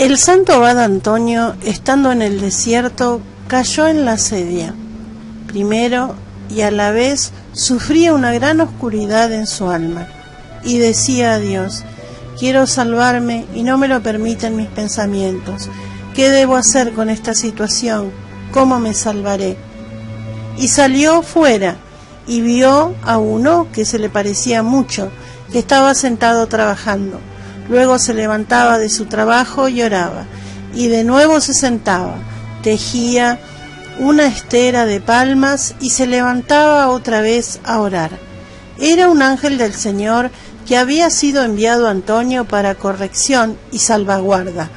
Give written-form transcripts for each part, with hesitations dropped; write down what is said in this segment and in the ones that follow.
El santo abad Antonio, estando en el desierto, cayó en la sedia. Primero, y a la vez, sufría una gran oscuridad en su alma, y decía a Dios: quiero salvarme y no me lo permiten mis pensamientos. ¿Qué debo hacer con esta situación? ¿Cómo me salvaré? Y salió fuera, y vio a uno que se le parecía mucho, que estaba sentado trabajando. Luego se levantaba de su trabajo y oraba, y de nuevo se sentaba, tejía una estera de palmas y se levantaba otra vez a orar. Era un ángel del Señor que había sido enviado a Antonio para corrección y salvaguarda,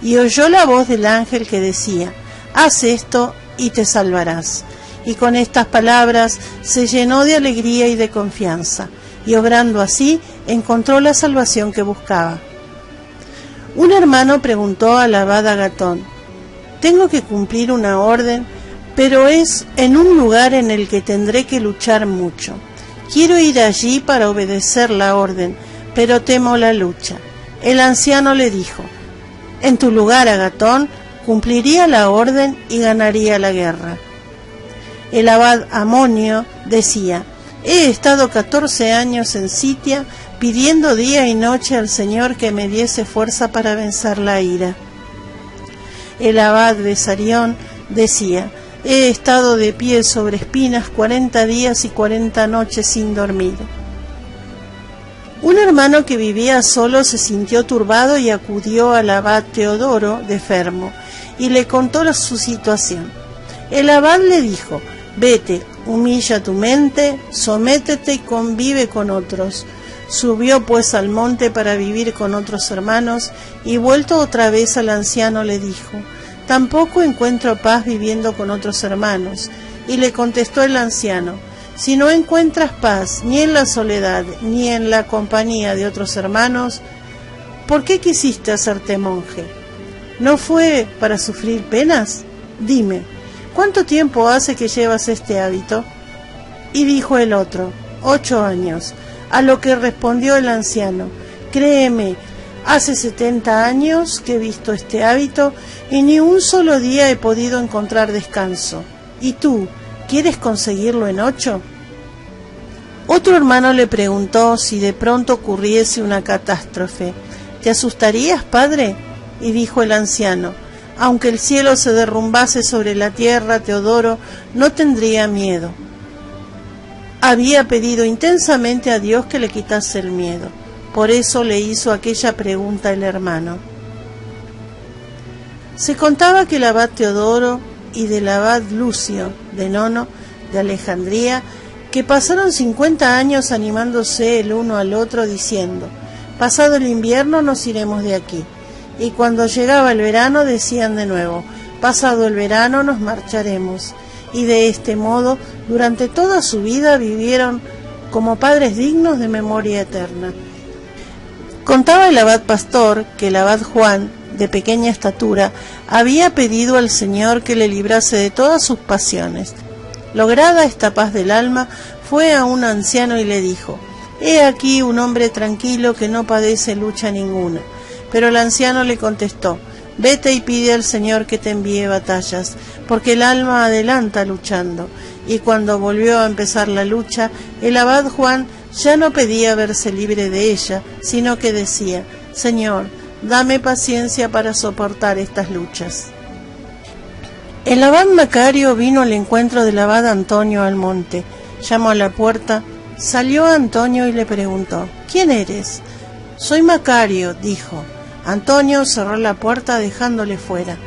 y oyó la voz del ángel que decía: haz esto y te salvarás. Y con estas palabras se llenó de alegría y de confianza, y obrando así encontró la salvación que buscaba. Un hermano preguntó al abad Agatón: tengo que cumplir una orden, pero es en un lugar en el que tendré que luchar mucho. Quiero ir allí para obedecer la orden, pero temo la lucha. El anciano le dijo: en tu lugar, Agatón, cumpliría la orden y ganaría la guerra. El abad Amonio decía: he estado 14 años en Sitia, pidiendo día y noche al Señor que me diese fuerza para vencer la ira. El abad Besarión decía: he estado de pie sobre espinas 40 días y 40 noches sin dormir. Un hermano que vivía solo se sintió turbado y acudió al abad Teodoro de Fermo y le contó su situación. El abad le dijo: vete, humilla tu mente, sométete y convive con otros. Subió pues al monte para vivir con otros hermanos, y vuelto otra vez al anciano le dijo: tampoco encuentro paz viviendo con otros hermanos. Y le contestó el anciano: si no encuentras paz ni en la soledad ni en la compañía de otros hermanos, ¿por qué quisiste hacerte monje? ¿No fue para sufrir penas? Dime, ¿cuánto tiempo hace que llevas este hábito? Y dijo el otro: 8 años. A lo que respondió el anciano: créeme, hace 70 años que he visto este hábito y ni un solo día he podido encontrar descanso. ¿Y tú, quieres conseguirlo en 8? Otro hermano le preguntó si de pronto ocurriese una catástrofe: ¿te asustarías, padre? Y dijo el anciano: aunque el cielo se derrumbase sobre la tierra, Teodoro, no tendría miedo. Había pedido intensamente a Dios que le quitase el miedo. Por eso le hizo aquella pregunta el hermano. Se contaba que el abad Teodoro y del abad Lucio de Nono de Alejandría, que pasaron 50 años animándose el uno al otro diciendo: pasado el invierno nos iremos de aquí. Y cuando llegaba el verano decían de nuevo: pasado el verano nos marcharemos. Y de este modo, durante toda su vida vivieron como padres dignos de memoria eterna. Contaba el abad Pastor que el abad Juan, de pequeña estatura, había pedido al Señor que le librase de todas sus pasiones. Lograda esta paz del alma, fue a un anciano y le dijo: he aquí un hombre tranquilo que no padece lucha ninguna. Pero el anciano le contestó: vete y pide al Señor que te envíe batallas, porque el alma adelanta luchando. Y cuando volvió a empezar la lucha, el abad Juan ya no pedía verse libre de ella, sino que decía: Señor, dame paciencia para soportar estas luchas. El abad Macario vino al encuentro del abad Antonio al monte. Llamó a la puerta, salió Antonio y le preguntó: ¿quién eres? Soy Macario, dijo. Antonio cerró la puerta dejándole fuera,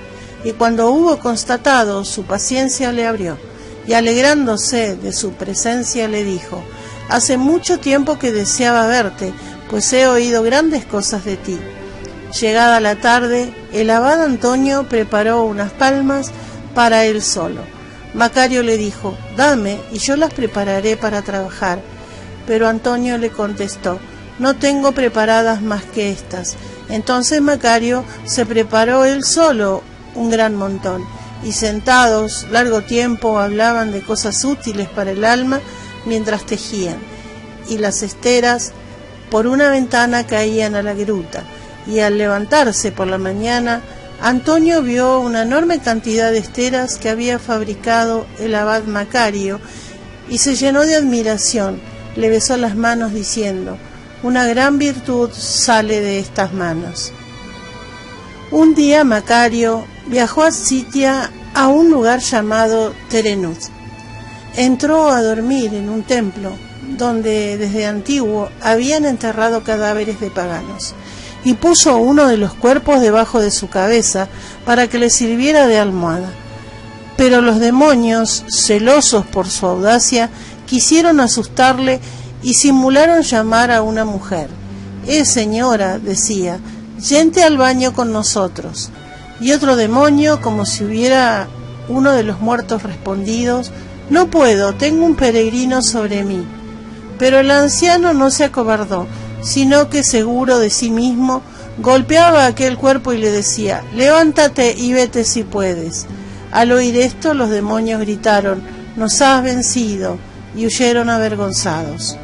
y cuando hubo constatado su paciencia le abrió, y alegrándose de su presencia le dijo: hace mucho tiempo que deseaba verte, pues he oído grandes cosas de ti. Llegada la tarde, el abad Antonio preparó unas palmas para él solo. Macario le dijo: dame y yo las prepararé para trabajar. Pero Antonio le contestó: no tengo preparadas más que estas. Entonces Macario se preparó él solo un gran montón, y sentados largo tiempo hablaban de cosas útiles para el alma mientras tejían, y las esteras por una ventana caían a la gruta, y al levantarse por la mañana, Antonio vio una enorme cantidad de esteras que había fabricado el abad Macario y se llenó de admiración. Le besó las manos diciendo: una gran virtud sale de estas manos. Un día Macario viajó a Sitia, a un lugar llamado Terenut. Entró a dormir en un templo donde desde antiguo habían enterrado cadáveres de paganos, y puso uno de los cuerpos debajo de su cabeza para que le sirviera de almohada. Pero los demonios, celosos por su audacia, quisieron asustarle y simularon llamar a una mujer. Señora», decía, «yente al baño con nosotros». Y otro demonio, como si hubiera uno de los muertos respondidos: «No puedo, tengo un peregrino sobre mí». Pero el anciano no se acobardó, sino que, seguro de sí mismo, golpeaba aquel cuerpo y le decía: «Levántate y vete si puedes». Al oír esto, los demonios gritaron: «Nos has vencido», y huyeron avergonzados.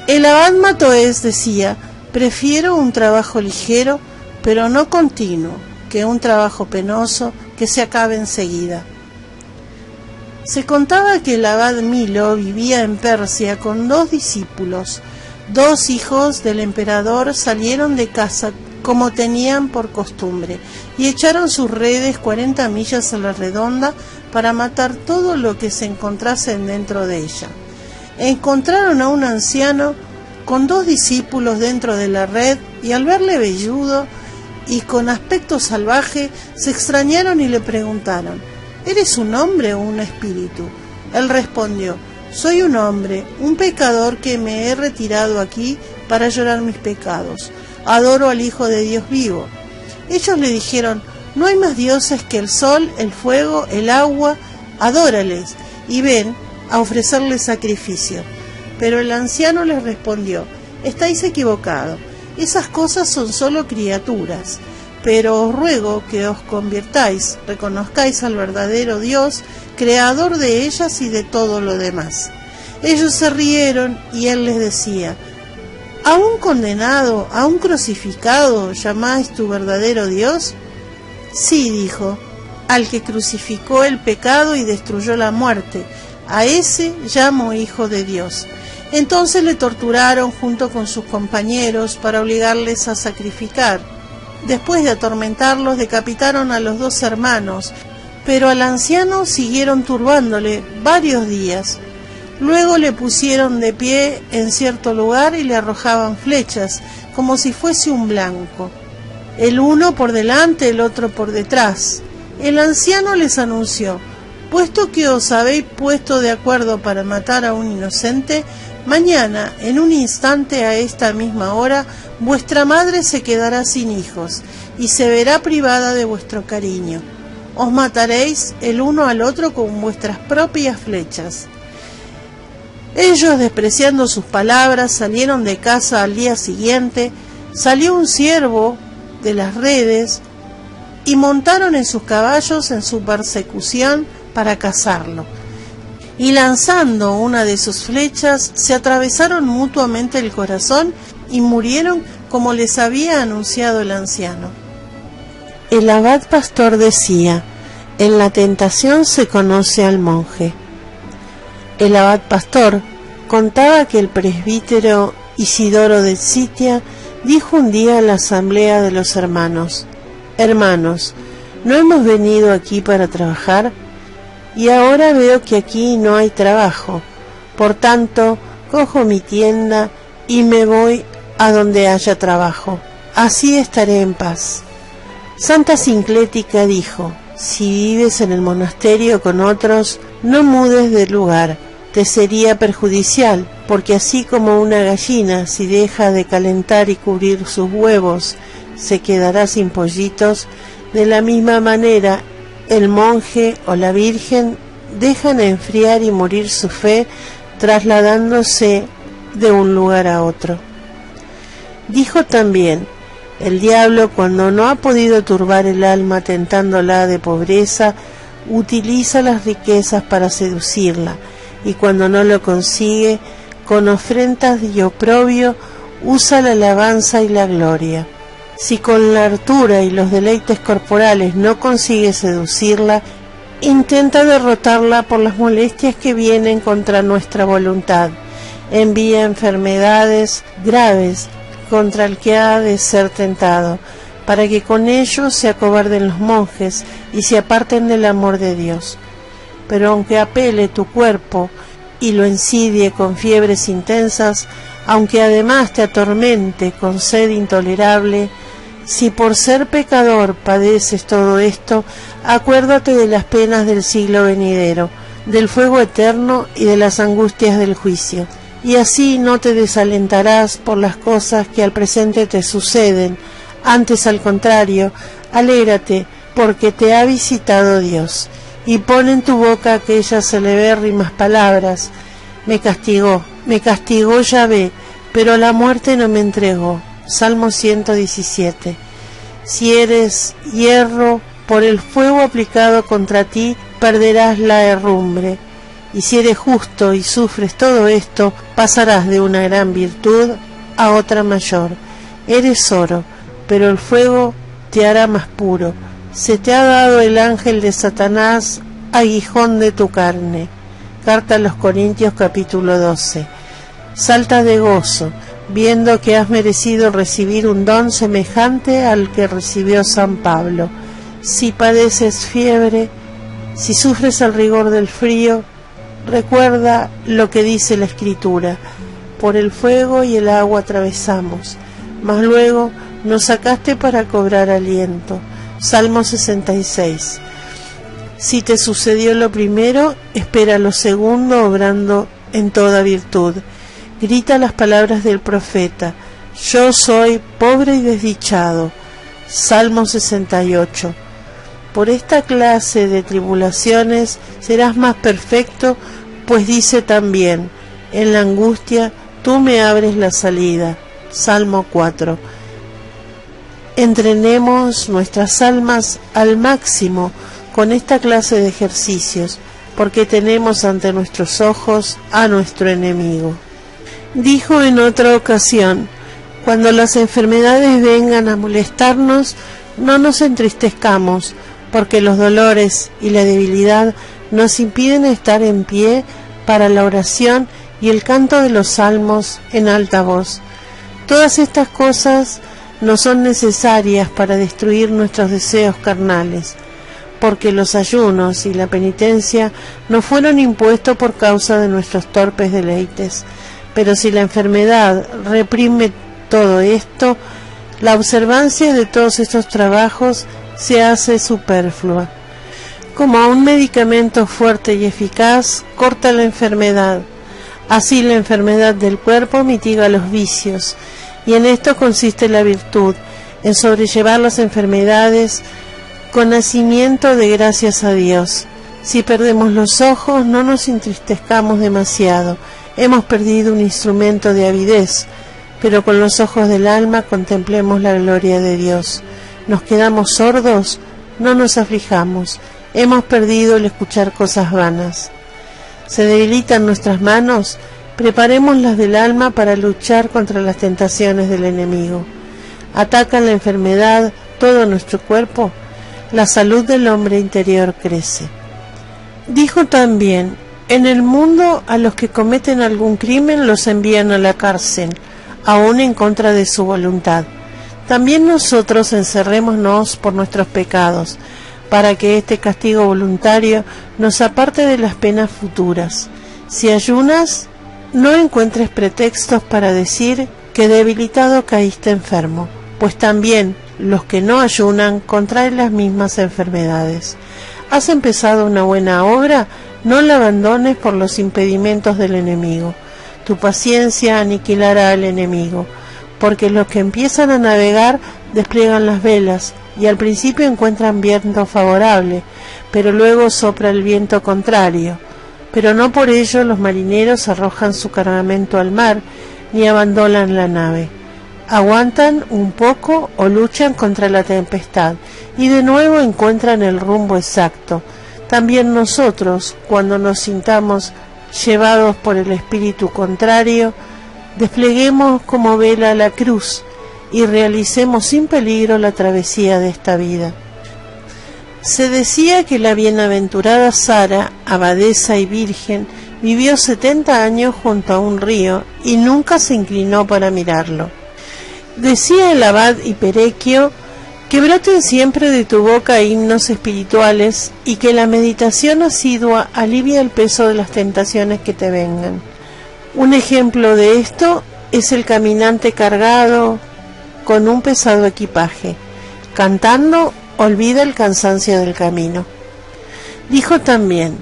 El abad Matoes decía: «Prefiero un trabajo ligero, pero no continuo, que un trabajo penoso que se acabe enseguida». Se contaba que el abad Milo vivía en Persia con 2 discípulos. 2 hijos del emperador salieron de casa como tenían por costumbre y echaron sus redes 40 millas a la redonda para matar todo lo que se encontrasen dentro de ella. Encontraron a un anciano con 2 discípulos dentro de la red y al verle velludo y con aspecto salvaje se extrañaron y le preguntaron: «¿Eres un hombre o un espíritu?». Él respondió: «Soy un hombre, un pecador que me he retirado aquí para llorar mis pecados. Adoro al Hijo de Dios vivo». Ellos le dijeron: «No hay más dioses que el sol, el fuego, el agua, adórales y ven a ofrecerles sacrificio». Pero el anciano les respondió: «Estáis equivocados, esas cosas son solo criaturas. Pero os ruego que os convirtáis, reconozcáis al verdadero Dios, creador de ellas y de todo lo demás». Ellos se rieron y él les decía: «¿A un condenado, a un crucificado, llamáis tu verdadero Dios?». «Sí», dijo, «al que crucificó el pecado y destruyó la muerte, a ese llamo Hijo de Dios». Entonces le torturaron junto con sus compañeros para obligarles a sacrificar. Después de atormentarlos, decapitaron a los 2 hermanos, pero al anciano siguieron turbándole varios días. Luego le pusieron de pie en cierto lugar y le arrojaban flechas, como si fuese un blanco, el uno por delante, el otro por detrás. El anciano les anunció: «Puesto que os habéis puesto de acuerdo para matar a un inocente, mañana, en un instante a esta misma hora, vuestra madre se quedará sin hijos y se verá privada de vuestro cariño. Os mataréis el uno al otro con vuestras propias flechas». Ellos, despreciando sus palabras, salieron de casa. Al día siguiente salió un ciervo de las redes y montaron en sus caballos en su persecución para cazarlo. Y lanzando una de sus flechas, se atravesaron mutuamente el corazón y murieron como les había anunciado el anciano. El abad pastor decía: «En la tentación se conoce al monje». El abad pastor contaba que el presbítero Isidoro de Sitia dijo un día a la asamblea de los hermanos: «Hermanos, ¿no hemos venido aquí para trabajar? Y ahora veo que aquí no hay trabajo. Por tanto, cojo mi tienda y me voy a donde haya trabajo. Así estaré en paz». Santa Sinclética dijo: «Si vives en el monasterio con otros, no mudes de lugar, te sería perjudicial, porque así como una gallina, si deja de calentar y cubrir sus huevos, se quedará sin pollitos, de la misma manera el monje o la virgen dejan enfriar y morir su fe trasladándose de un lugar a otro». Dijo también: «El diablo, cuando no ha podido turbar el alma tentándola de pobreza, utiliza las riquezas para seducirla, y cuando no lo consigue, con ofrendas y oprobio, usa la alabanza y la gloria». Si con la hartura y los deleites corporales no consigues seducirla, intenta derrotarla por las molestias que vienen contra nuestra voluntad. Envía enfermedades graves contra el que ha de ser tentado, para que con ello se acobarden los monjes y se aparten del amor de Dios. Pero aunque apele tu cuerpo y lo ensidie con fiebres intensas, aunque además te atormente con sed intolerable, si por ser pecador padeces todo esto, acuérdate de las penas del siglo venidero, del fuego eterno y de las angustias del juicio, y así no te desalentarás por las cosas que al presente te suceden. Antes, al contrario, alégrate, porque te ha visitado Dios, y pon en tu boca aquellas celebérrimas palabras: me castigó Yahvé, pero la muerte no me entregó. Salmo 117. Si eres hierro, por el fuego aplicado contra ti, perderás la herrumbre. Y si eres justo y sufres todo esto, pasarás de una gran virtud a otra mayor. Eres oro, pero el fuego te hará más puro. Se te ha dado el ángel de Satanás, aguijón de tu carne. Carta a los Corintios, capítulo 12. Salta de gozo, viendo que has merecido recibir un don semejante al que recibió San Pablo. Si padeces fiebre, si sufres el rigor del frío, recuerda lo que dice la Escritura: por el fuego y el agua atravesamos, mas luego nos sacaste para cobrar aliento. Salmo 66. Si te sucedió lo primero, espera lo segundo, obrando en toda virtud. Grita las palabras del profeta: yo soy pobre y desdichado. Salmo 68. Por esta clase de tribulaciones serás más perfecto, pues dice también: en la angustia tú me abres la salida. Salmo 4. Entrenemos nuestras almas al máximo con esta clase de ejercicios, porque tenemos ante nuestros ojos a nuestro enemigo. Dijo en otra ocasión: cuando las enfermedades vengan a molestarnos, no nos entristezcamos, porque los dolores y la debilidad nos impiden estar en pie para la oración y el canto de los salmos en alta voz. Todas estas cosas no son necesarias para destruir nuestros deseos carnales, porque los ayunos y la penitencia no fueron impuestos por causa de nuestros torpes deleites. Pero si la enfermedad reprime todo esto, la observancia de todos estos trabajos se hace superflua. Como un medicamento fuerte y eficaz corta la enfermedad, así la enfermedad del cuerpo mitiga los vicios, y en esto consiste la virtud, en sobrellevar las enfermedades con nacimiento de gracias a Dios. Si perdemos los ojos, no nos entristezcamos demasiado. Hemos perdido un instrumento de avidez, pero con los ojos del alma contemplemos la gloria de Dios. ¿Nos quedamos sordos? No nos aflijamos. Hemos perdido el escuchar cosas vanas. ¿Se debilitan nuestras manos? Preparemos las del alma para luchar contra las tentaciones del enemigo. ¿Atacan la enfermedad todo nuestro cuerpo? La salud del hombre interior crece. Dijo también: en el mundo a los que cometen algún crimen los envían a la cárcel, aún en contra de su voluntad. También nosotros encerrémonos por nuestros pecados, para que este castigo voluntario nos aparte de las penas futuras. Si ayunas, no encuentres pretextos para decir que debilitado caíste enfermo, pues también los que no ayunan contraen las mismas enfermedades. ¿Has empezado una buena obra? No la abandones por los impedimentos del enemigo. Tu paciencia aniquilará al enemigo, porque los que empiezan a navegar despliegan las velas, y al principio encuentran viento favorable, pero luego sopla el viento contrario. Pero no por ello los marineros arrojan su cargamento al mar, ni abandonan la nave. Aguantan un poco o luchan contra la tempestad, y de nuevo encuentran el rumbo exacto. También nosotros, cuando nos sintamos llevados por el espíritu contrario, despleguemos como vela la cruz, y realicemos sin peligro la travesía de esta vida. Se decía que la bienaventurada Sara, abadesa y virgen, vivió 70 años junto a un río y nunca se inclinó para mirarlo. Decía el abad Hiperequio que broten siempre de tu boca himnos espirituales y que la meditación asidua alivia el peso de las tentaciones que te vengan. Un ejemplo de esto es el caminante cargado con un pesado equipaje. Cantando, olvida el cansancio del camino. Dijo también: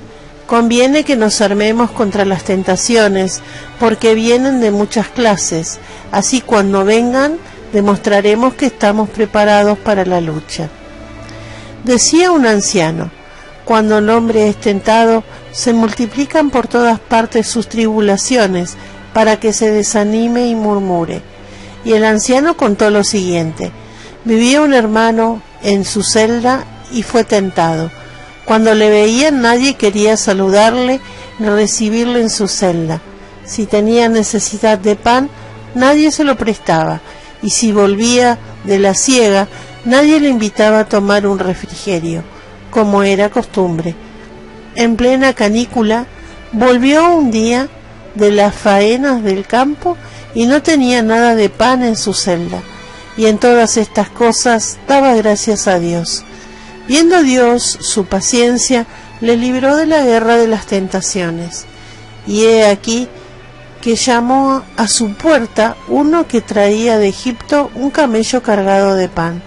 conviene que nos armemos contra las tentaciones, porque vienen de muchas clases, así cuando vengan demostraremos que estamos preparados para la lucha. Decía un anciano: cuando el hombre es tentado, se multiplican por todas partes sus tribulaciones, para que se desanime y murmure. Y el anciano contó lo siguiente: vivía un hermano en su celda y fue tentado. Cuando le veían, nadie quería saludarle ni recibirle en su celda. Si tenía necesidad de pan, nadie se lo prestaba, y si volvía de la siega, nadie le invitaba a tomar un refrigerio, como era costumbre. En plena canícula, volvió un día de las faenas del campo y no tenía nada de pan en su celda, y en todas estas cosas daba gracias a Dios. Viendo Dios su paciencia, le libró de la guerra de las tentaciones. Y he aquí que llamó a su puerta uno que traía de Egipto un camello cargado de pan.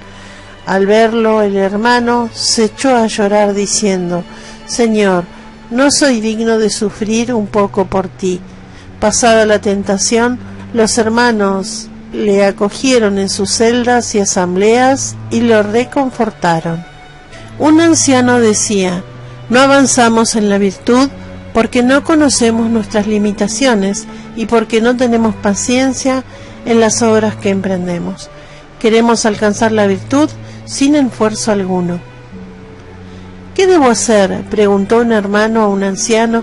Al verlo, el hermano se echó a llorar diciendo: Señor, no soy digno de sufrir un poco por ti. Pasada la tentación, los hermanos le acogieron en sus celdas y asambleas y lo reconfortaron. Un anciano decía: no avanzamos en la virtud porque no conocemos nuestras limitaciones y porque no tenemos paciencia en las obras que emprendemos. Queremos alcanzar la virtud sin esfuerzo alguno. ¿Qué debo hacer?, preguntó un hermano a un anciano,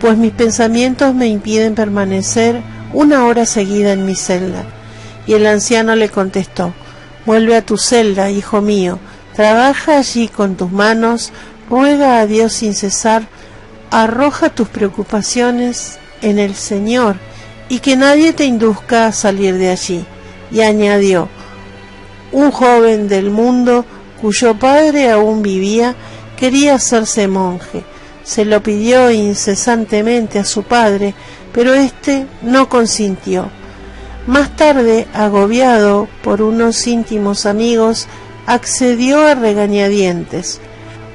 pues mis pensamientos me impiden permanecer una hora seguida en mi celda. Y el anciano le contestó: vuelve a tu celda, hijo mío, trabaja allí con tus manos, ruega a Dios sin cesar, arroja tus preocupaciones en el Señor, y que nadie te induzca a salir de allí. Y añadió: un joven del mundo, cuyo padre aún vivía, quería hacerse monje. Se lo pidió incesantemente a su padre, pero éste no consintió. Más tarde, agobiado por unos íntimos amigos, accedió a regañadientes.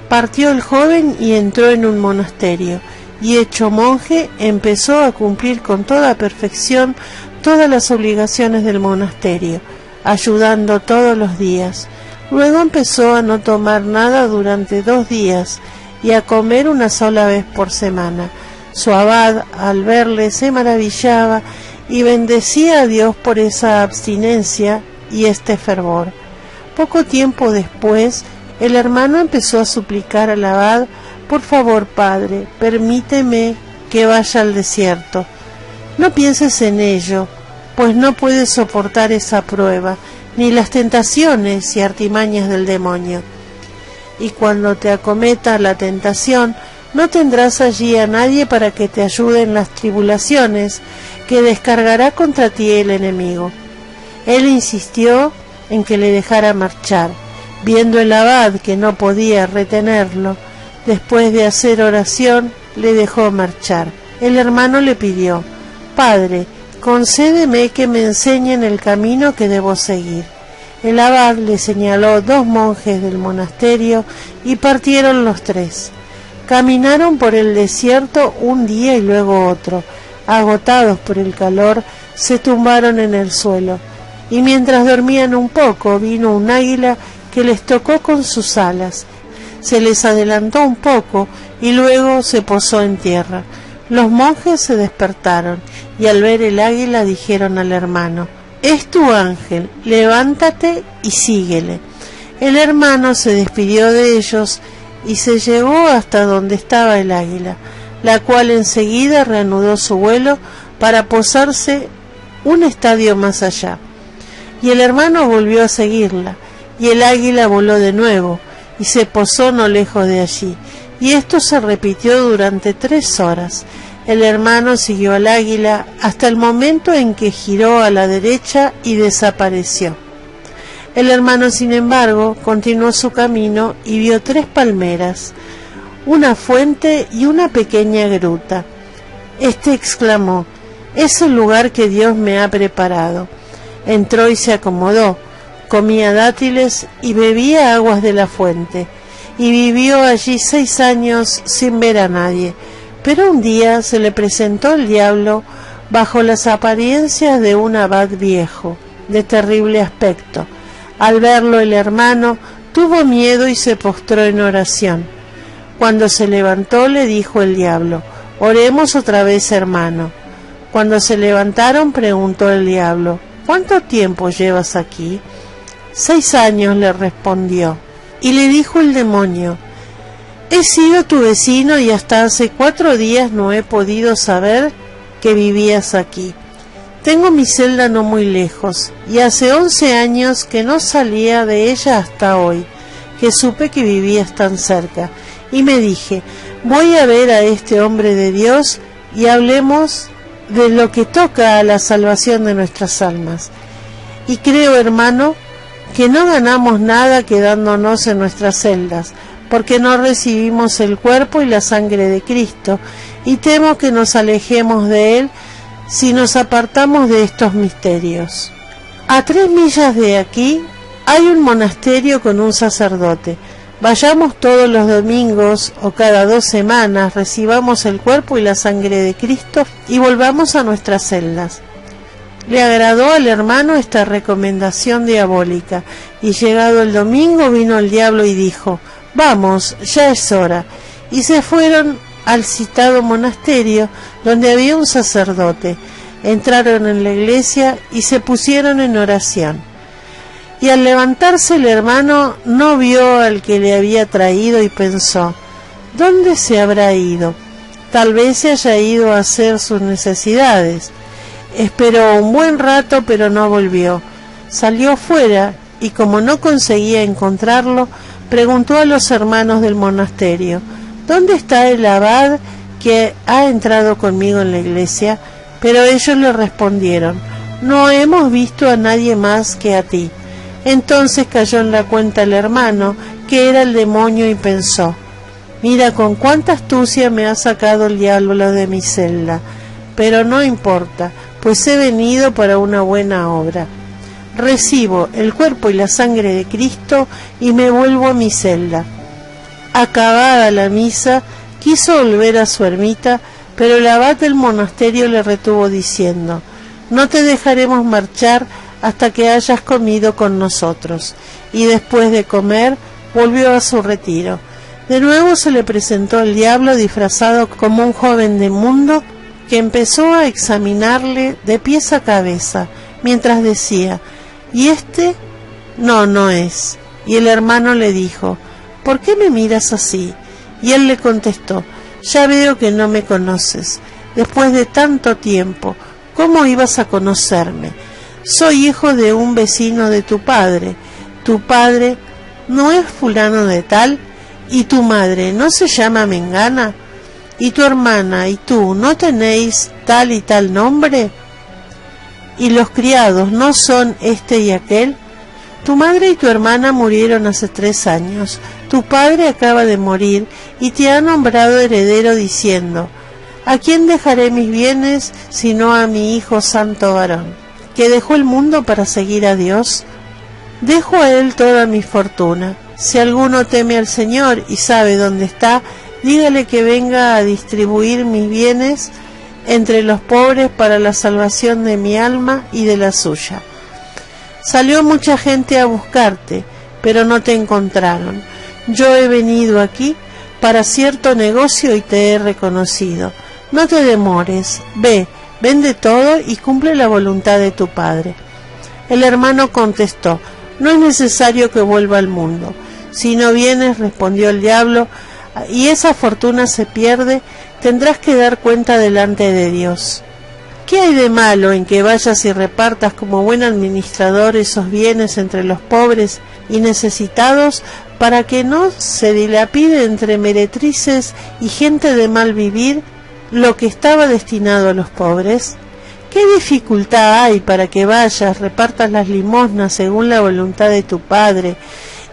Partió el joven y entró en un monasterio, y hecho monje empezó a cumplir con toda perfección todas las obligaciones del monasterio, ayudando todos los días. Luego empezó a no tomar nada durante 2 días y a comer una sola vez por semana. Su abad, al verle, se maravillaba y bendecía a Dios por esa abstinencia y este fervor. Poco tiempo después, el hermano empezó a suplicar al abad: por favor, padre, permíteme que vaya al desierto. No pienses en ello, pues no puedes soportar esa prueba, ni las tentaciones y artimañas del demonio. Y cuando te acometa la tentación, no tendrás allí a nadie para que te ayude en las tribulaciones que descargará contra ti el enemigo. Él insistió en que le dejara marchar. Viendo el abad que no podía retenerlo, después de hacer oración, le dejó marchar. El hermano le pidió: Padre, concédeme que me enseñen el camino que debo seguir. El abad le señaló 2 monjes del monasterio y partieron los 3. Caminaron por el desierto un día y luego otro. Agotados por el calor, se tumbaron en el suelo, y mientras dormían un poco, vino un águila que les tocó con sus alas. Se les adelantó un poco y luego se posó en tierra. Los monjes se despertaron y al ver el águila dijeron al hermano: es tu ángel, levántate y síguele. El hermano se despidió de ellos y se llevó hasta donde estaba el águila, la cual enseguida reanudó su vuelo para posarse un estadio más allá. Y el hermano volvió a seguirla, y el águila voló de nuevo, y se posó no lejos de allí, y esto se repitió durante 3 horas. El hermano siguió al águila hasta el momento en que giró a la derecha y desapareció. El hermano, sin embargo, continuó su camino y vio 3 palmeras, una fuente y una pequeña gruta. Exclamó: «Es el lugar que Dios me ha preparado». Entró y se acomodó, comía dátiles y bebía aguas de la fuente, y vivió allí 6 años sin ver a nadie. Pero un día se le presentó el diablo bajo las apariencias de un abad viejo, de terrible aspecto. Al verlo el hermano tuvo miedo y se postró en oración. Cuando se levantó le dijo el diablo: «Oremos otra vez, hermano». Cuando se levantaron preguntó el diablo: «¿Cuánto tiempo llevas aquí?». 6 años, le respondió. Y le dijo el demonio: «He sido tu vecino y hasta hace 4 días no he podido saber que vivías aquí. Tengo mi celda no muy lejos, y hace 11 años que no salía de ella hasta hoy, que supe que vivías tan cerca, y me dije: voy a ver a este hombre de Dios y hablemos de lo que toca a la salvación de nuestras almas. Y creo, hermano, que no ganamos nada quedándonos en nuestras celdas, porque no recibimos el cuerpo y la sangre de Cristo, y temo que nos alejemos de Él si nos apartamos de estos misterios. A 3 millas de aquí hay un monasterio con un sacerdote. Vayamos todos los domingos o cada 2 semanas, recibamos el cuerpo y la sangre de Cristo y volvamos a nuestras celdas». Le agradó al hermano esta recomendación diabólica, y llegado el domingo vino el diablo y dijo: «Vamos, ya es hora». Y se fueron al citado monasterio, donde había un sacerdote. Entraron en la iglesia y se pusieron en oración. Y al levantarse el hermano no vio al que le había traído y pensó: «¿Dónde se habrá ido? Tal vez se haya ido a hacer sus necesidades». Esperó un buen rato, pero no volvió. Salió fuera y, como no conseguía encontrarlo, preguntó a los hermanos del monasterio: «¿Dónde está el abad que ha entrado conmigo en la iglesia?». Pero ellos le respondieron: «No hemos visto a nadie más que a ti». Entonces cayó en la cuenta el hermano que era el demonio y pensó: «Mira con cuánta astucia me ha sacado el diablo de mi celda, pero no importa, pues he venido para una buena obra. Recibo el cuerpo y la sangre de Cristo y me vuelvo a mi celda». Acabada la misa, quiso volver a su ermita, pero el abad del monasterio le retuvo diciendo: «No te dejaremos marchar hasta que hayas comido con nosotros». Y después de comer, volvió a su retiro. De nuevo se le presentó el diablo disfrazado como un joven de mundo, que empezó a examinarle de pies a cabeza, mientras decía: «¿Y este? No, no es». Y el hermano le dijo: «¿Por qué me miras así?». Y él le contestó: «Ya veo que no me conoces. Después de tanto tiempo, ¿cómo ibas a conocerme? Soy hijo de un vecino de tu padre. Tu padre no es fulano de tal, y tu madre no se llama Mengana, y tu hermana y tú no tenéis tal y tal nombre, y los criados no son este y aquel. Tu madre y tu hermana murieron hace 3 años. Tu padre acaba de morir y te ha nombrado heredero diciendo: ¿a quién dejaré mis bienes sino a mi hijo santo varón, que dejó el mundo para seguir a Dios? Dejo a él toda mi fortuna. Si alguno teme al Señor y sabe dónde está, dígale que venga a distribuir mis bienes entre los pobres para la salvación de mi alma y de la suya». Salió mucha gente a buscarte, pero no te encontraron. Yo he venido aquí para cierto negocio y te he reconocido. No te demores, ve, vende todo y cumple la voluntad de tu padre. El hermano contestó: «No es necesario que vuelva al mundo. Si no vienes», respondió el diablo, «y esa fortuna se pierde, tendrás que dar cuenta delante de Dios». ¿Qué hay de malo en que vayas y repartas como buen administrador esos bienes entre los pobres y necesitados, para que no se dilapide entre meretrices y gente de mal vivir lo que estaba destinado a los pobres? ¿Qué dificultad hay para que vayas, repartas las limosnas según la voluntad de tu Padre,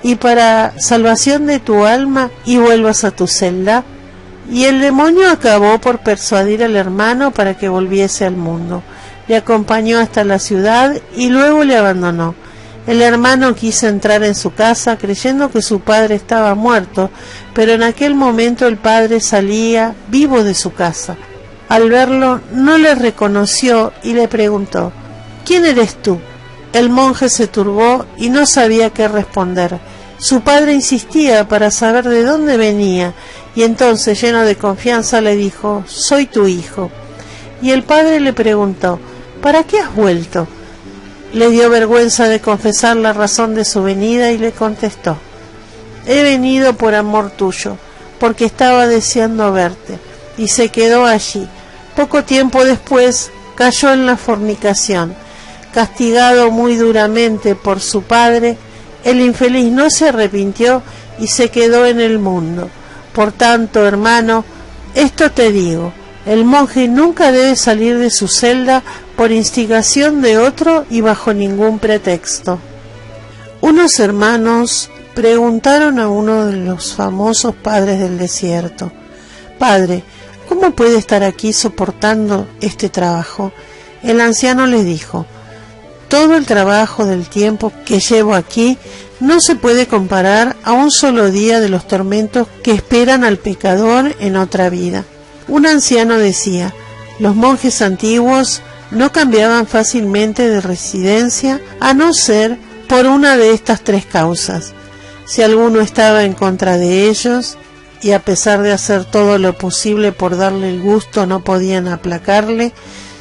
y para salvación de tu alma, y vuelvas a tu celda? Y el demonio acabó por persuadir al hermano para que volviese al mundo. Le acompañó hasta la ciudad y luego le abandonó. El hermano quiso entrar en su casa creyendo que su padre estaba muerto, pero en aquel momento el padre salía vivo de su casa. Al verlo no le reconoció y le preguntó: ¿quién eres tú? El monje se turbó y no sabía qué responder. Su padre insistía para saber de dónde venía, y entonces, lleno de confianza, le dijo: soy tu hijo. Y el padre le preguntó: ¿para qué has vuelto? Le dio vergüenza de confesar la razón de su venida y le contestó: he venido por amor tuyo, porque estaba deseando verte. Y se quedó allí. Poco tiempo después cayó en la fornicación. Castigado muy duramente por su padre, el infeliz no se arrepintió y se quedó en el mundo. Por tanto, hermano, esto te digo: el monje nunca debe salir de su celda por instigación de otro y bajo ningún pretexto. Unos hermanos preguntaron a uno de los famosos padres del desierto: Padre, ¿cómo puede estar aquí soportando este trabajo? El anciano les dijo: todo el trabajo del tiempo que llevo aquí no se puede comparar a un solo día de los tormentos que esperan al pecador en otra vida. Un anciano decía: los monjes antiguos no cambiaban fácilmente de residencia a no ser por una de estas tres causas. Si alguno estaba en contra de ellos, y a pesar de hacer todo lo posible por darle el gusto no podían aplacarle,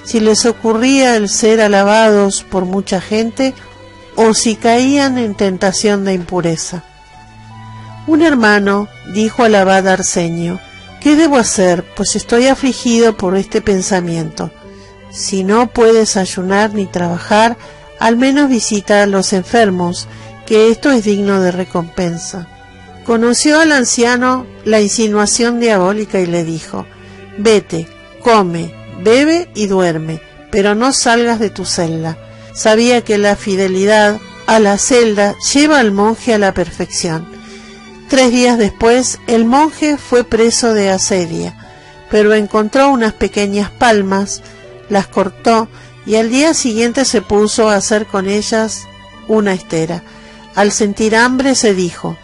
si les ocurría el ser alabados por mucha gente, o si caían en tentación de impureza. Un hermano dijo al abad Arsenio: ¿qué debo hacer? Pues estoy afligido por este pensamiento. Si no puedes ayunar ni trabajar, al menos visita a los enfermos, que esto es digno de recompensa. Conoció al anciano la insinuación diabólica y le dijo: vete, come, bebe y duerme, pero no salgas de tu celda. Sabía que la fidelidad a la celda lleva al monje a la perfección. 3 días después, el monje fue preso de asedia, pero encontró unas pequeñas palmas, las cortó y al día siguiente se puso a hacer con ellas una estera. Al sentir hambre se dijo: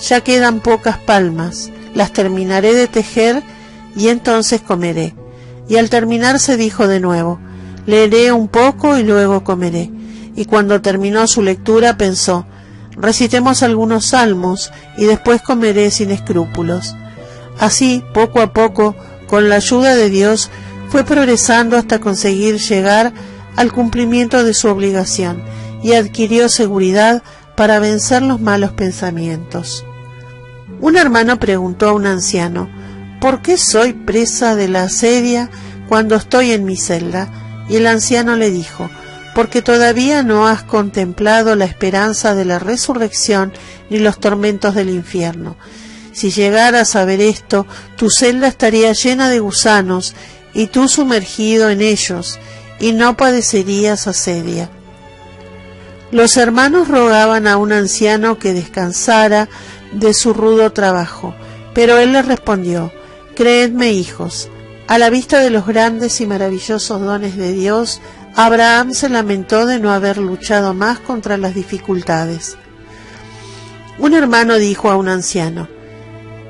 ya quedan pocas palmas, las terminaré de tejer y entonces comeré. Y al terminar se dijo de nuevo: leeré un poco y luego comeré. Y cuando terminó su lectura pensó: recitemos algunos salmos y después comeré sin escrúpulos. Así, poco a poco, con la ayuda de Dios, fue progresando hasta conseguir llegar al cumplimiento de su obligación y adquirió seguridad para vencer los malos pensamientos. Un hermano preguntó a un anciano: ¿por qué soy presa de la asedia cuando estoy en mi celda? Y el anciano le dijo: porque todavía no has contemplado la esperanza de la resurrección ni los tormentos del infierno. Si llegaras a ver esto, tu celda estaría llena de gusanos y tú sumergido en ellos, y no padecerías asedia. Los hermanos rogaban a un anciano que descansara de su rudo trabajo, pero él les respondió: creedme, hijos, a la vista de los grandes y maravillosos dones de Dios, Abraham se lamentó de no haber luchado más contra las dificultades. Un hermano dijo a un anciano: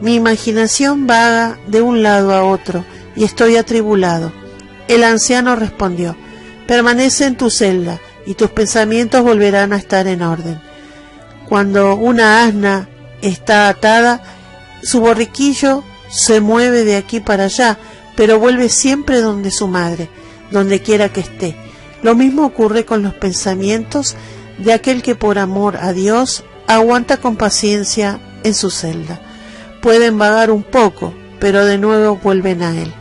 mi imaginación vaga de un lado a otro y estoy atribulado. El anciano respondió: permanece en tu celda y tus pensamientos volverán a estar en orden. Cuando una asna está atada, su borriquillo se mueve de aquí para allá, pero vuelve siempre donde su madre, donde quiera que esté. Lo mismo ocurre con los pensamientos de aquel que por amor a Dios aguanta con paciencia en su celda. Pueden vagar un poco, pero de nuevo vuelven a él.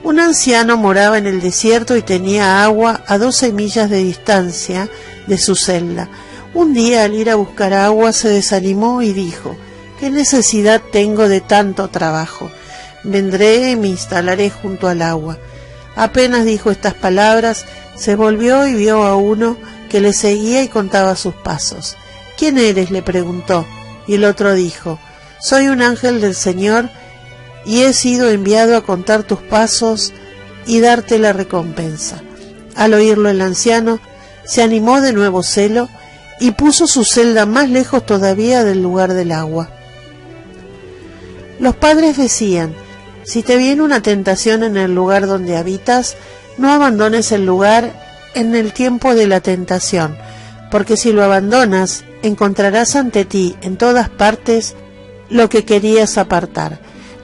Un anciano moraba en el desierto y tenía agua a 12 millas de distancia de su celda. Un día, al ir a buscar agua, se desanimó y dijo: «¿Qué necesidad tengo de tanto trabajo? Vendré y me instalaré junto al agua». Apenas dijo estas palabras, se volvió y vio a uno que le seguía y contaba sus pasos. «¿Quién eres?», le preguntó, y el otro dijo: «Soy un ángel del Señor y he sido enviado a contar tus pasos y darte la recompensa». Al oírlo, el anciano se animó de nuevo celo y puso su celda más lejos todavía del lugar del agua. Los padres decían: «Si te viene una tentación en el lugar donde habitas, no abandones el lugar en el tiempo de la tentación, porque si lo abandonas, encontrarás ante ti en todas partes lo que querías apartar.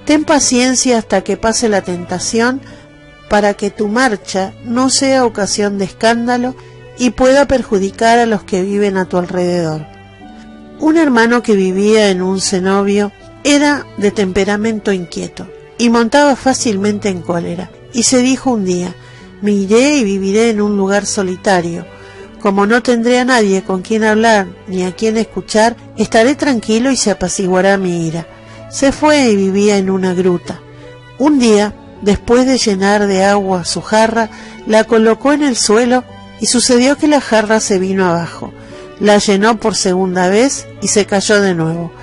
Ten paciencia hasta que pase la tentación, para que tu marcha no sea ocasión de escándalo y pueda perjudicar a los que viven a tu alrededor». Un hermano que vivía en un cenobio era de temperamento inquieto y montaba fácilmente en cólera, y se dijo un día: «Me iré y viviré en un lugar solitario. Como no tendré a nadie con quien hablar ni a quien escuchar, estaré tranquilo y se apaciguará mi ira». Se fue y vivía en una gruta. Un día, después de llenar de agua su jarra, la colocó en el suelo y sucedió que la jarra se vino abajo. La llenó por segunda vez y se cayó de nuevo.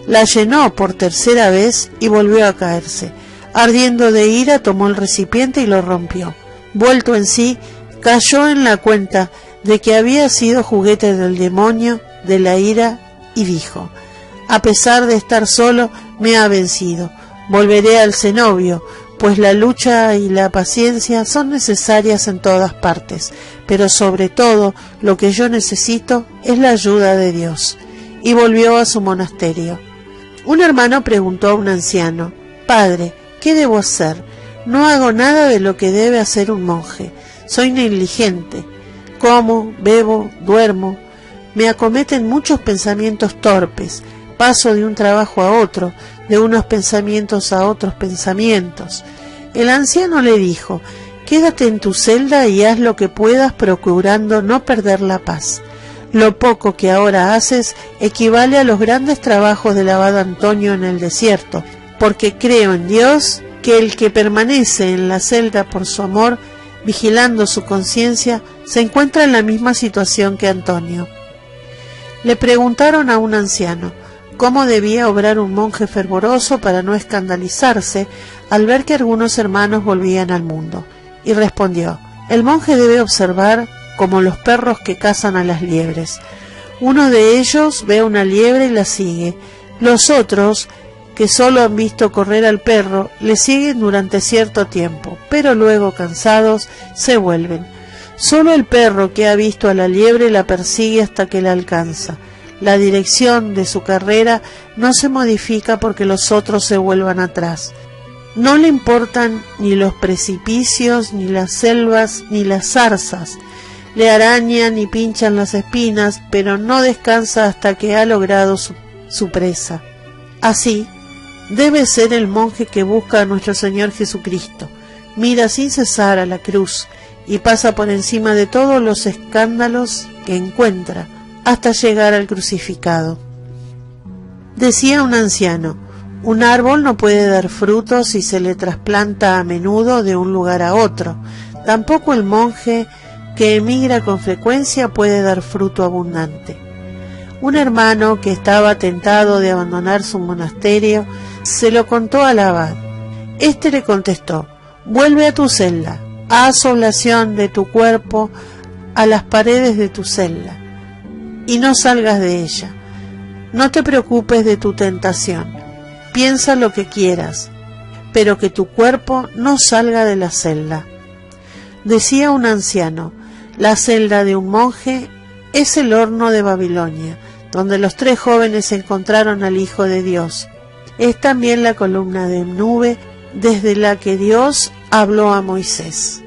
La llenó por tercera vez y volvió a caerse. Ardiendo de ira, tomó el recipiente y lo rompió. Vuelto en sí, cayó en la cuenta de que había sido juguete del demonio de la ira y dijo: «A pesar de estar solo, me ha vencido. Volveré al cenobio, pues la lucha y la paciencia son necesarias en todas partes, pero sobre todo lo que yo necesito es la ayuda de Dios». Y volvió a su monasterio. Un hermano preguntó a un anciano: «Padre, ¿qué debo hacer? No hago nada de lo que debe hacer un monje. Soy negligente. Como, bebo, duermo. Me acometen muchos pensamientos torpes. Paso de un trabajo a otro, de unos pensamientos a otros pensamientos». El anciano le dijo: «Quédate en tu celda y haz lo que puedas, procurando no perder la paz. Lo poco que ahora haces equivale a los grandes trabajos del abad Antonio en el desierto, porque creo en Dios que el que permanece en la celda por su amor, vigilando su conciencia, se encuentra en la misma situación que Antonio». Le preguntaron a un anciano cómo debía obrar un monje fervoroso para no escandalizarse al ver que algunos hermanos volvían al mundo, y respondió: «El monje debe observar como los perros que cazan a las liebres. Uno de ellos ve una liebre y la sigue. Los otros, que solo han visto correr al perro, le siguen durante cierto tiempo, pero luego, cansados, se vuelven. Solo el perro que ha visto a la liebre la persigue hasta que la alcanza. La dirección de su carrera no se modifica porque los otros se vuelvan atrás. No le importan ni los precipicios, ni las selvas, ni las zarzas. Le arañan y pinchan las espinas, pero no descansa hasta que ha logrado su presa. Así debe ser el monje que busca a nuestro Señor Jesucristo. Mira sin cesar a la cruz y pasa por encima de todos los escándalos que encuentra hasta llegar al crucificado». Decía un anciano: «Un árbol no puede dar frutos si se le trasplanta a menudo de un lugar a otro. Tampoco el monje que emigra con frecuencia puede dar fruto abundante». Un hermano que estaba tentado de abandonar su monasterio se lo contó al abad. Este le contestó: «Vuelve a tu celda, haz oblación de tu cuerpo a las paredes de tu celda, y no salgas de ella. No te preocupes de tu tentación, piensa lo que quieras, pero que tu cuerpo no salga de la celda». Decía un anciano: «La celda de un monje es el horno de Babilonia, donde los 3 jóvenes encontraron al Hijo de Dios. Es también la columna de nube desde la que Dios habló a Moisés».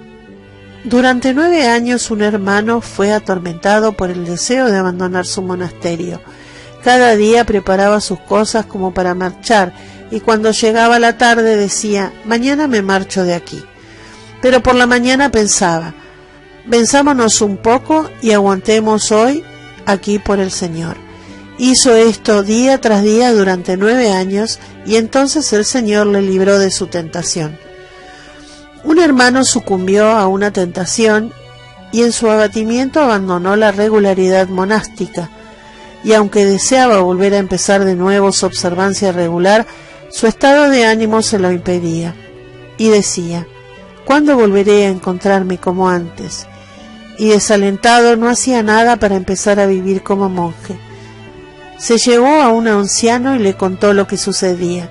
Durante 9 años un hermano fue atormentado por el deseo de abandonar su monasterio. Cada día preparaba sus cosas como para marchar, y cuando llegaba la tarde decía: «Mañana me marcho de aquí». Pero por la mañana pensaba, venzámonos un poco y aguantemos hoy aquí por el Señor. Hizo esto día tras día durante 9 años y entonces el Señor le libró de su tentación. Un hermano sucumbió a una tentación y en su abatimiento abandonó la regularidad monástica, y aunque deseaba volver a empezar de nuevo su observancia regular, su estado de ánimo se lo impedía, y decía, ¿cuándo volveré a encontrarme como antes? Y desalentado no hacía nada para empezar a vivir como monje. Se llevó a un anciano y le contó lo que sucedía.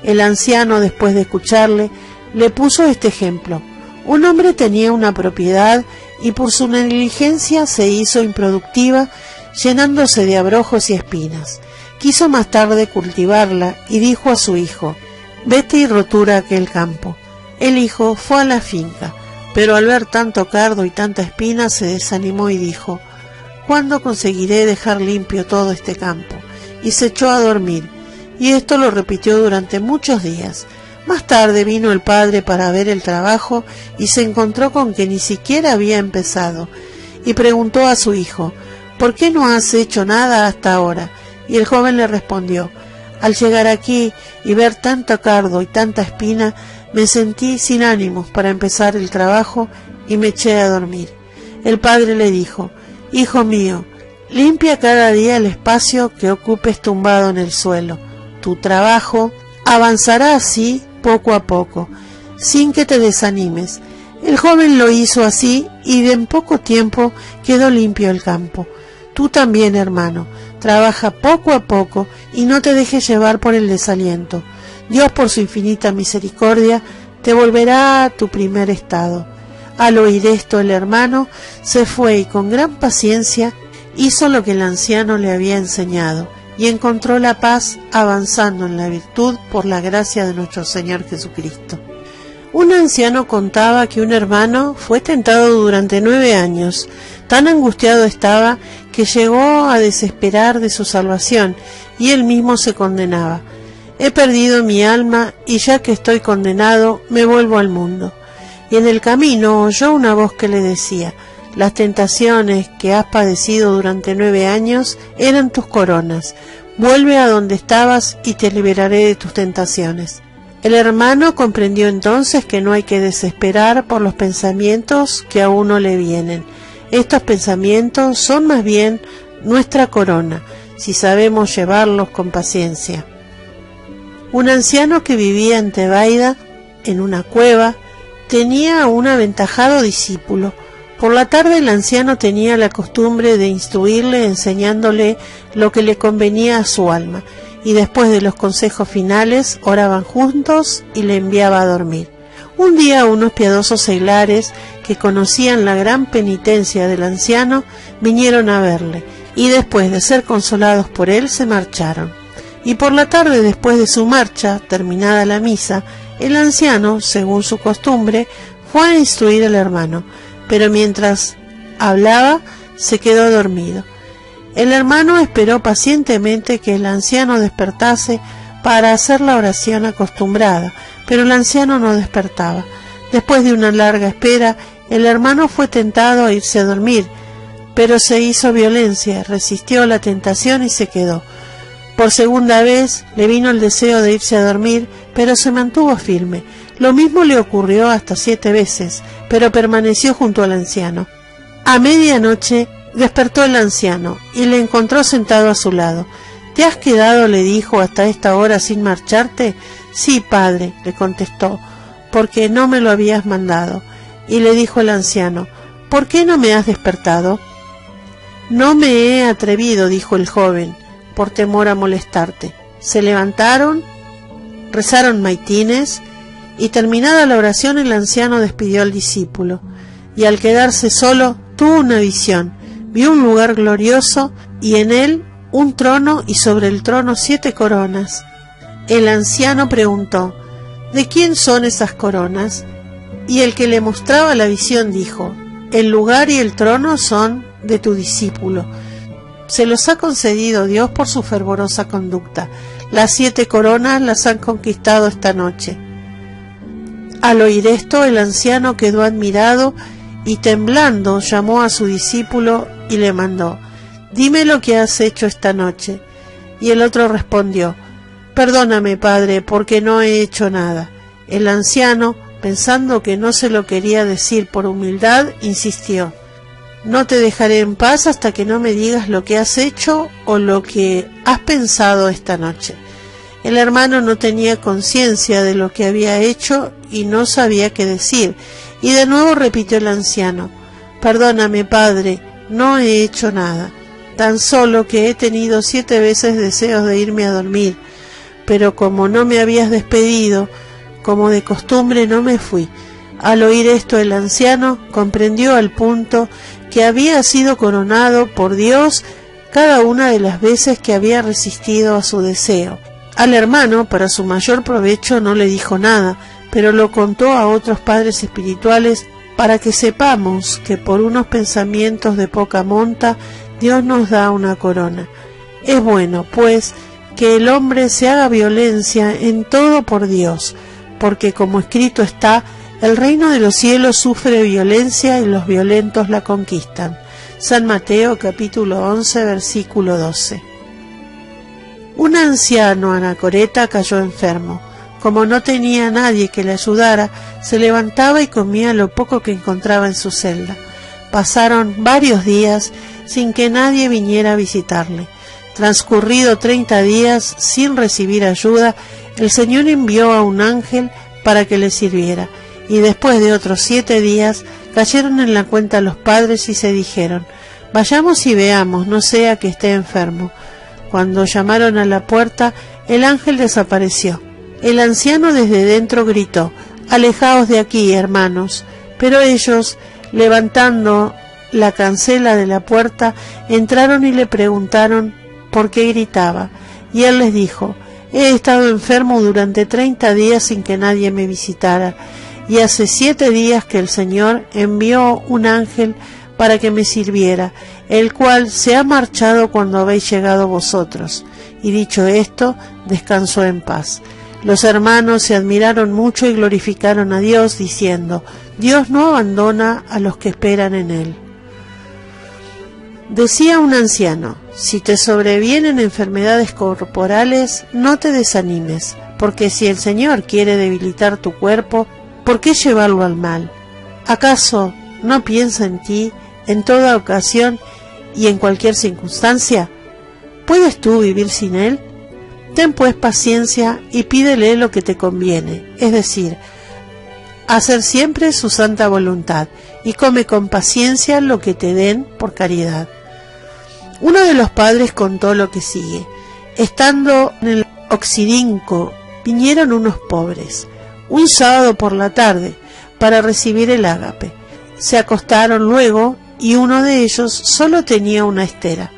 El anciano, después de escucharle, le puso este ejemplo. Un hombre tenía una propiedad y por su negligencia se hizo improductiva, llenándose de abrojos y espinas. Quiso más tarde cultivarla y dijo a su hijo, vete y rotura aquel campo. El hijo fue a la finca, pero al ver tanto cardo y tanta espina se desanimó y dijo, ¿cuándo conseguiré dejar limpio todo este campo? Y se echó a dormir, y esto lo repitió durante muchos días. Más tarde vino el padre para ver el trabajo y se encontró con que ni siquiera había empezado, y preguntó a su hijo, ¿por qué no has hecho nada hasta ahora? Y el joven le respondió, al llegar aquí y ver tanto cardo y tanta espina, me sentí sin ánimos para empezar el trabajo y me eché a dormir. El padre le dijo, hijo mío, limpia cada día el espacio que ocupes tumbado en el suelo. Tu trabajo avanzará así poco a poco, sin que te desanimes. El joven lo hizo así y en poco tiempo quedó limpio el campo. Tú también, hermano, trabaja poco a poco y no te dejes llevar por el desaliento. Dios, por su infinita misericordia, te volverá a tu primer estado. Al oír esto, el hermano se fue y con gran paciencia hizo lo que el anciano le había enseñado y encontró la paz avanzando en la virtud por la gracia de nuestro Señor Jesucristo. Un anciano contaba que un hermano fue tentado durante 9 años. Tan angustiado estaba que llegó a desesperar de su salvación y él mismo se condenaba. He perdido mi alma y ya que estoy condenado me vuelvo al mundo. Y en el camino oyó una voz que le decía, las tentaciones que has padecido durante 9 años eran tus coronas. Vuelve a donde estabas y te liberaré de tus tentaciones. El hermano comprendió entonces que no hay que desesperar por los pensamientos que a uno le vienen. Estos pensamientos son más bien nuestra corona, si sabemos llevarlos con paciencia. Un anciano que vivía en Tebaida, en una cueva, tenía un aventajado discípulo. Por la tarde el anciano tenía la costumbre de instruirle enseñándole lo que le convenía a su alma, y después de los consejos finales oraban juntos y le enviaba a dormir. Un día unos piadosos seglares que conocían la gran penitencia del anciano vinieron a verle, y después de ser consolados por él se marcharon. Y por la tarde, después de su marcha, terminada la misa, el anciano, según su costumbre, fue a instruir al hermano, pero mientras hablaba se quedó dormido. El hermano esperó pacientemente que el anciano despertase para hacer la oración acostumbrada, pero el anciano no despertaba. Después de una larga espera, el hermano fue tentado a irse a dormir, pero se hizo violencia, resistió la tentación y se quedó. Por segunda vez le vino el deseo de irse a dormir, pero se mantuvo firme. Lo mismo le ocurrió hasta 7 veces, pero permaneció junto al anciano. A medianoche despertó el anciano y le encontró sentado a su lado. ¿Te has quedado, le dijo, hasta esta hora sin marcharte? Sí, padre, le contestó, porque no me lo habías mandado. Y le dijo el anciano, ¿por qué no me has despertado? No me he atrevido, dijo el joven, por temor a molestarte. Se levantaron, rezaron maitines, y terminada la oración el anciano despidió al discípulo, y al quedarse solo tuvo una visión. Vio un lugar glorioso, y en él un trono, y sobre el trono 7 coronas. El anciano preguntó, ¿de quién son esas coronas? Y el que le mostraba la visión dijo, el lugar y el trono son de tu discípulo. Se los ha concedido Dios por su fervorosa conducta. Las 7 coronas las han conquistado esta noche. Al oír esto, el anciano quedó admirado y temblando llamó a su discípulo y le mandó: «Dime lo que has hecho esta noche». Y el otro respondió: «Perdóname, padre, porque no he hecho nada». El anciano, pensando que no se lo quería decir por humildad, insistió: «No te dejaré en paz hasta que no me digas lo que has hecho o lo que has pensado esta noche». El hermano no tenía conciencia de lo que había hecho y no sabía qué decir, y de nuevo repitió el anciano: «Perdóname, padre, no he hecho nada, tan solo que he tenido 7 veces deseos de irme a dormir, pero como no me habías despedido, como de costumbre no me fui». Al oír esto, el anciano comprendió al punto que había sido coronado por Dios cada una de las veces que había resistido a su deseo. Al hermano, para su mayor provecho, no le dijo nada, pero lo contó a otros padres espirituales para que sepamos que por unos pensamientos de poca monta Dios nos da una corona. Es bueno, pues, que el hombre se haga violencia en todo por Dios, porque como escrito está: «El reino de los cielos sufre violencia y los violentos la conquistan». San Mateo capítulo 11 versículo 12. Un anciano anacoreta cayó enfermo. Como no tenía nadie que le ayudara, se levantaba y comía lo poco que encontraba en su celda. Pasaron varios días sin que nadie viniera a visitarle. Transcurrido 30 días sin recibir ayuda, el Señor envió a un ángel para que le sirviera, y después de otros 7 días cayeron en la cuenta los padres y se dijeron: «Vayamos y veamos, no sea que esté enfermo». Cuando llamaron a la puerta, el ángel desapareció. El anciano desde dentro gritó: «Alejaos de aquí, hermanos». Pero ellos, levantando la cancela de la puerta, entraron y le preguntaron por qué gritaba. Y él les dijo: «He estado enfermo durante 30 días sin que nadie me visitara, y hace 7 días que el Señor envió un ángel para que me sirviera, el cual se ha marchado cuando habéis llegado vosotros». Y dicho esto, descansó en paz. Los hermanos se admiraron mucho y glorificaron a Dios, diciendo: «Dios no abandona a los que esperan en Él». Decía un anciano: «Si te sobrevienen enfermedades corporales, no te desanimes, porque si el Señor quiere debilitar tu cuerpo, ¿por qué llevarlo al mal? ¿Acaso no piensa en ti en toda ocasión y en cualquier circunstancia? ¿Puedes tú vivir sin Él? Ten pues paciencia y pídele lo que te conviene, es decir, hacer siempre su santa voluntad, y come con paciencia lo que te den por caridad». Uno de los padres contó lo que sigue: «Estando en el Occidenco, vinieron unos pobres, un sábado por la tarde, para recibir el ágape. Se acostaron luego, y uno de ellos solo tenía una estera.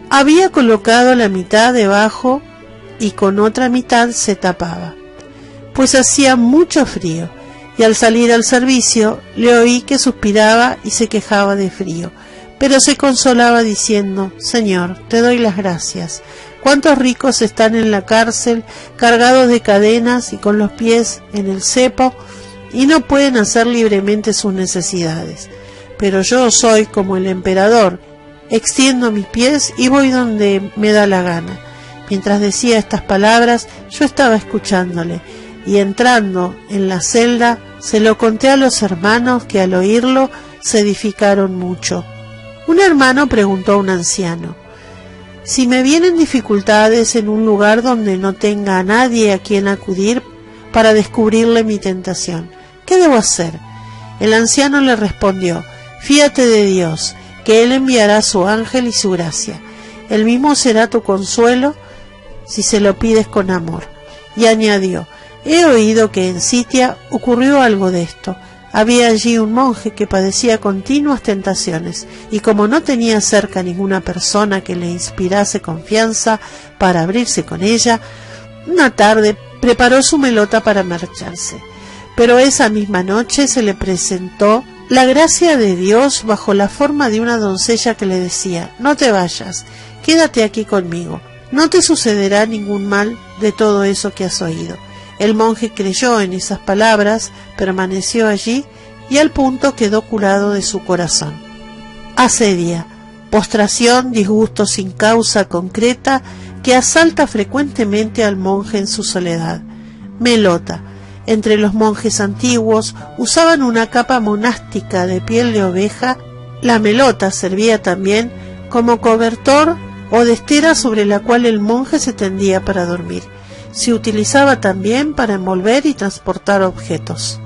Había colocado la mitad debajo y con otra mitad se tapaba, pues hacía mucho frío, y al salir al servicio le oí que suspiraba y se quejaba de frío, pero se consolaba diciendo: «Señor, te doy las gracias. Cuántos ricos están en la cárcel, cargados de cadenas y con los pies en el cepo, y no pueden hacer libremente sus necesidades. Pero yo soy como el emperador, extiendo mis pies y voy donde me da la gana». Mientras decía estas palabras, yo estaba escuchándole, y entrando en la celda, se lo conté a los hermanos, que al oírlo se edificaron mucho. Un hermano preguntó a un anciano: «Si me vienen dificultades en un lugar donde no tenga a nadie a quien acudir para descubrirle mi tentación, ¿qué debo hacer?». El anciano le respondió: «Fíate de Dios, que Él enviará su ángel y su gracia. El mismo será tu consuelo si se lo pides con amor». Y añadió: «He oído que en Sitia ocurrió algo de esto. Había allí un monje que padecía continuas tentaciones, y como no tenía cerca ninguna persona que le inspirase confianza para abrirse con ella, una tarde preparó su melota para marcharse. Pero esa misma noche se le presentó la gracia de Dios bajo la forma de una doncella que le decía: «No te vayas, quédate aquí conmigo, no te sucederá ningún mal de todo eso que has oído». El monje creyó en esas palabras, permaneció allí y al punto quedó curado de su corazón. Asedia, postración, disgusto sin causa concreta que asalta frecuentemente al monje en su soledad. Melota, entre los monjes antiguos usaban una capa monástica de piel de oveja. La melota servía también como cobertor o de estera sobre la cual el monje se tendía para dormir. Se utilizaba también para envolver y transportar objetos.